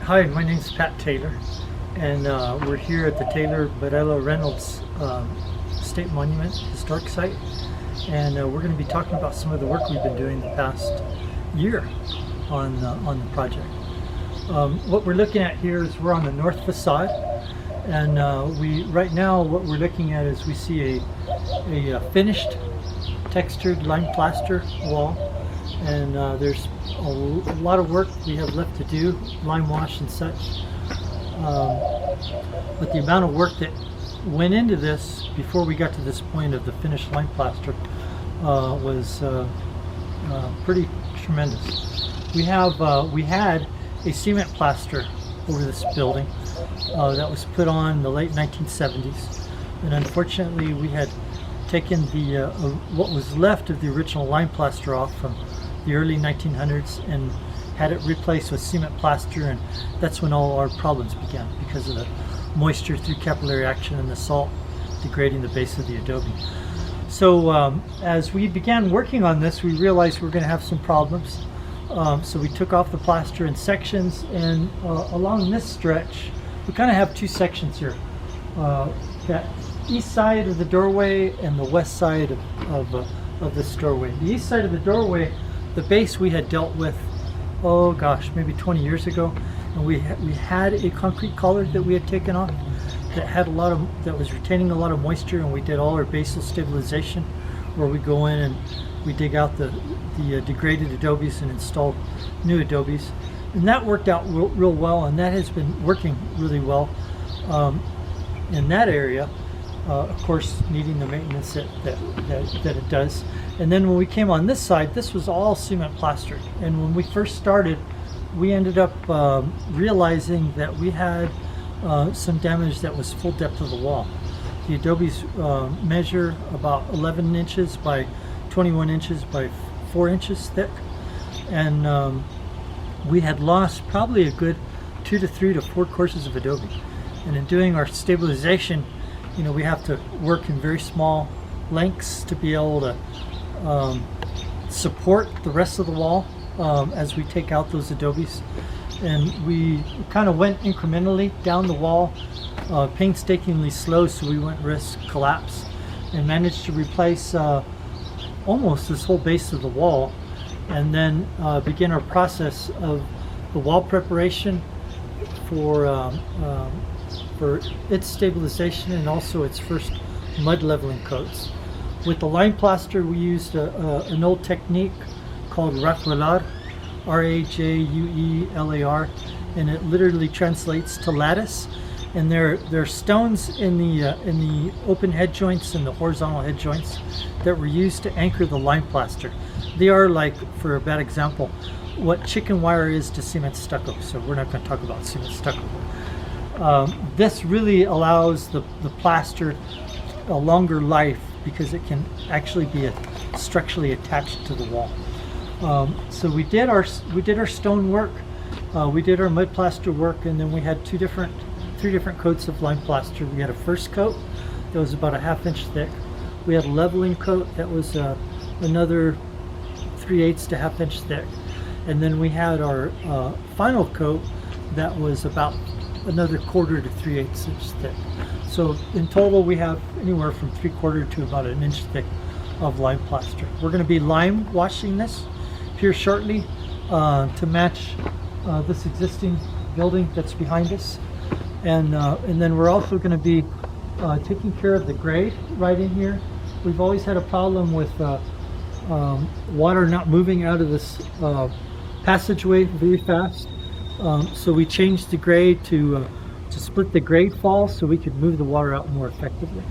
Hi, my name's Pat Taylor, and we're here at the Taylor-Mesilla State Monument Historic Site, and we're going to be talking about some of the work we've been doing the past year on the project. What we're looking at here is we're on the north facade, and right now what we're looking at is we see a finished textured lime plaster wall, and there's a lot of work we have left to do, lime wash and such, but the amount of work that went into this before we got to this point of the finished lime plaster was pretty tremendous. We had a cement plaster over this building that was put on in the late 1970s, and unfortunately we had taken the what was left of the original lime plaster off from the early 1900s and had it replaced with cement plaster, and that's when all our problems began because of the moisture through capillary action and the salt degrading the base of the adobe. So as we began working on this, we realized we were going to have some problems. So we took off the plaster in sections, and along this stretch we kind of have two sections here, that east side of the doorway and the west side of this doorway. The east side of the doorway, the base we had dealt with, oh gosh, maybe 20 years ago, and we had a concrete collar that we had taken off that was retaining a lot of moisture, and we did all our basal stabilization, where we go in and we dig out the degraded adobes and install new adobes, and that worked out real well, and that has been working really well in that area. Of course, needing the maintenance that it does. And then when we came on this side, this was all cement plastered. And when we first started, we ended up realizing that we had some damage that was full depth of the wall. The adobes measure about 11 inches by 21 inches by 4 inches thick. And we had lost probably a good 2 to 3 to 4 courses of adobe. And in doing our stabilization, you know, we have to work in very small lengths to be able to support the rest of the wall as we take out those adobes. And we kind of went incrementally down the wall, painstakingly slow, so we wouldn't risk collapse, and managed to replace almost this whole base of the wall, and then begin our process of the wall preparation for its stabilization and also its first mud leveling coats. With the lime plaster, we used an old technique called rajuelar, R-A-J-U-E-L-A-R, and it literally translates to lattice. And there are stones in the open head joints and the horizontal head joints that were used to anchor the lime plaster. They are, like, for a bad example, what chicken wire is to cement stucco. So we're not going to talk about cement stucco. This really allows the plaster a longer life because it can actually be structurally attached to the wall. So we did our stone work, we did our mud plaster work, and then we had three different coats of lime plaster. We had a first coat that was about a ½ inch thick. We had a leveling coat that was another 3/8 to ½ inch thick, and then we had our final coat that was about another 1/4 to 3/8 inch thick. So in total we have anywhere from 3/4 to about 1 inch thick of lime plaster. We're going to be lime washing this here shortly to match this existing building that's behind us, and then we're also going to be taking care of the grade right in here. We've always had a problem with water not moving out of this passageway very fast. So we changed the grade to split the grade fall so we could move the water out more effectively.